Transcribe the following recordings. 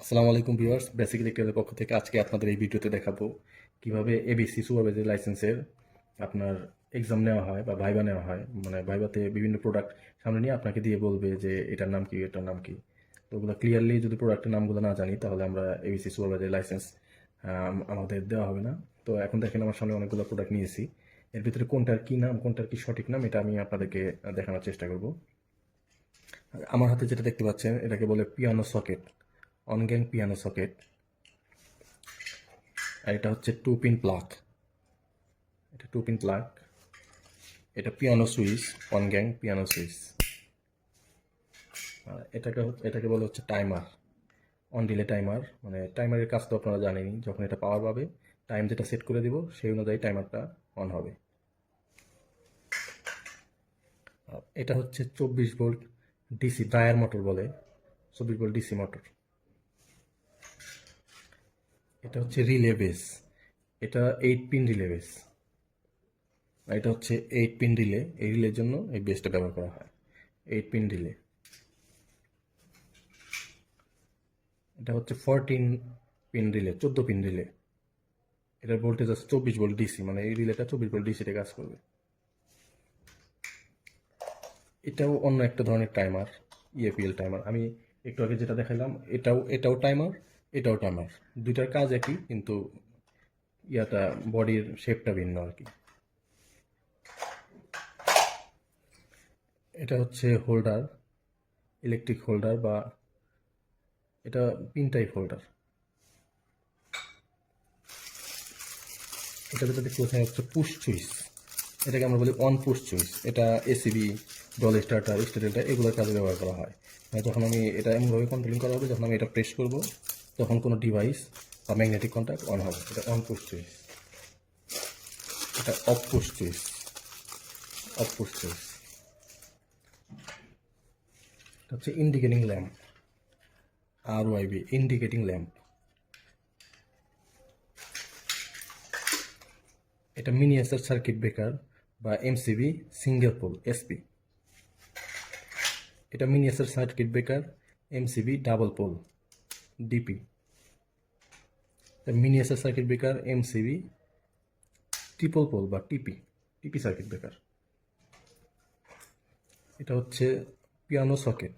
আসসালামু আলাইকুম viewers, basic টেক্সটাইলের পক্ষ থেকে আজকে আপনাদের এই ভিডিওতে দেখাবো কিভাবে এবিসি সুপারভাইজার লাইসেন্সের আপনার এক্সাম নেওয়া হয় বা ভাইবা নেওয়া হয়। মানে ভাইভাতে বিভিন্ন প্রোডাক্ট সামনে নিয়ে আপনাকে দিয়ে বলবে যে এটার নাম কি, এটার নাম কি। তো ওগুলো ক্লিয়ারলি যদি প্রোডাক্টের নামগুলো না জানি তাহলে আমরা এবিসি সুপারভাইজার লাইসেন্স আমাদের দেওয়া হবে না। তো এখন দেখেন আমার সামনে অনেকগুলো প্রোডাক্ট নিয়েছি, এর ভিতরে কোনটার কি নাম, কোনটার কি সঠিক নাম, এটা আমি আপনাদেরকে দেখানোর চেষ্টা করব। আমার হাতে যেটা দেখতে পাচ্ছেন এটাকে বলে পিয়ানো সকেট, অনগ্যাং পিয়ানো সকেট। আর এটা হচ্ছে 2 পিন প্লাগ, এটা 2 পিন প্লাগ। এটা পিয়ানো সুইচ, অনগ্যাং পিয়ানো সুইচ। এটাকে বলে হচ্ছে টাইমার, অন ডিলে টাইমার। মানে টাইমারের কাজ তো আপনারা জানেনই, যখন এটা পাওয়ার পাবে টাইম যেটা সেট করে দিব সেই অনুযায়ী টাইমারটা অন হবে। এটা হচ্ছে 24 ভোল্ট ডিসি ড্রায়ার মোটর বলে, 24 ভোল্ট ডিসি মোটর। এটা হচ্ছে রিলে বেস, এটা 8 পিন রিলে বেস। এটা হচ্ছে 8 পিন রিলে, এই রিলের জন্য এই বেসটা ব্যবহার করা হয়, 8 পিন রিলে। এটা হচ্ছে 14 পিন রিলে, 14 পিন রিলে। এটার ভোল্টেজ আছে 24 ভোল্ট ডিসি, মানে এই রিলেটা 24 ভোল্ট ডিসিতে কাজ করবে। এটাও অন্য একটা ধরনের টাইমার, ইএপিএল টাইমার। আমি একটু আগে যেটা দেখালাম এটাও টাইমার, এটাও টাইমার। দুইটার কাজ একই, কিন্তু ইয়াটা বডির শেপটা ভিন্ন আর কি। এটা হচ্ছে হোল্ডার, ইলেকট্রিক হোল্ডার, বা এটা পিন টাইপ হোল্ডার। এটা যেটা দেখতে পাচ্ছেন হচ্ছে পুশ সুইচ, এটাকে আমরা বলি অন পুশ সুইচ। এটা এসিবি, ডল স্টার্টার, স্টার্টার এগুলোর কাজে ব্যবহার করা হয়। মানে যখন আমি এটা এমনভাবে কন্ট্রোলিং করা হবে, যখন আমি এটা প্রেস করব তখন কোনো ডিভাইস বা ম্যাগনেটিক কন্ট্যাক্ট অন হবে। এটা on push switch. Off push switch off, push switch switch. এটা হচ্ছে indicating lamp, RYB, indicating lamp. এটা মিনিয়েচার সার্কিট ব্রেকার বা এমসিবি, সিঙ্গেল পোল, এসপি। এটা miniature circuit breaker, MCB, double pole, DP. Miniature circuit breaker, MCB, triple pole বা TP, TP circuit breaker. এটা হচ্ছে piano socket,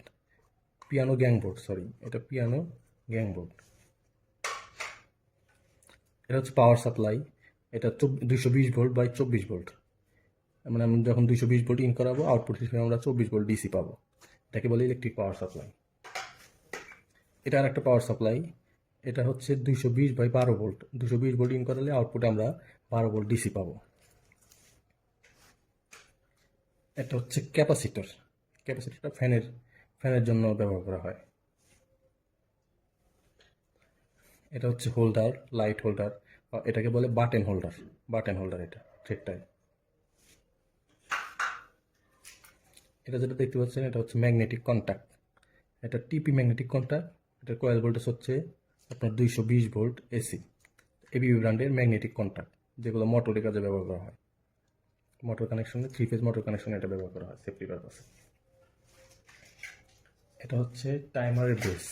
piano gang board, sorry এটা piano gang board. এটা হচ্ছে power supply, এটা 220 volt by 24 volt. মানে আমি যখন 220 ভোল্ট ইন করাবো, আউটপুট হিসেবে আমরা 24 ভোল্ট ডিসি পাবো। এটাকে বলে ইলেকট্রিক পাওয়ার সাপ্লাই। এটা আর একটা পাওয়ার সাপ্লাই, এটা হচ্ছে 220/12 ভোল্ট। 220 ভোল্ট ইন করালে আউটপুটে আমরা 12 ভোল্ট ডিসি পাবো। এটা হচ্ছে ক্যাপাসিটর, ক্যাপাসিটরটা ফ্যানের জন্য ব্যবহার করা হয়। এটা হচ্ছে হোল্ডার, লাইট হোল্ডার, এটাকে বলে বাটন হোল্ডার, বাটন হোল্ডার। এটা থ্রেডটাই। এটা যেটা দেখতে পাচ্ছেন এটা হচ্ছে ম্যাগনেটিক কন্ট্যাক্ট, এটা টিপি ম্যাগনেটিক কন্ট্যাক্ট। এটার কয়েল ভোল্টেজ হচ্ছে আপনার 220 ভোল্ট এসি। এবিবি ব্র্যান্ডের ম্যাগনেটিক কন্ট্যাক্ট, যেগুলো মোটরের কাজে ব্যবহার করা হয়। মোটর কানেকশনে, 3 ফেজ মোটর কানেকশনে এটা ব্যবহার করা হয় সেফটি পারপাসে। এটা হচ্ছে টাইমারের বেস,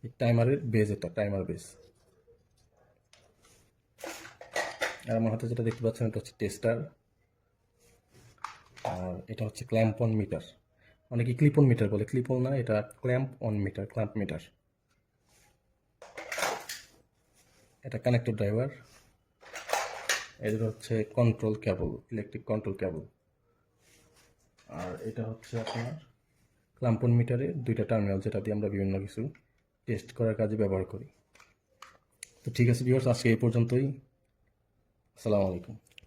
এই টাইমারের বেস, এটা টাইমার বেস। আর আমার হাতে যেটা দেখতে পাচ্ছেন এটা হচ্ছে টেস্টার, আর এটা হচ্ছে ক্ল্যাম্প অন মিটার। অনেকে ক্লিপ অন মিটার বলে, ক্লিপ অন না, এটা clamp on meter, clamp meter. এটা কানেক্টর ড্রাইভার। এদের হচ্ছে control cable, electric control cable. আর এটা হচ্ছে আপনার ক্ল্যাম্প অন মিটারের 2টা টার্মিনাল, যেটা দিয়ে আমরা বিভিন্ন কিছু টেস্ট করার কাজে ব্যবহার করি। তো ঠিক আছে ভিউয়ার্স, আজকে এই পর্যন্তই। আসসালামু আলাইকুম।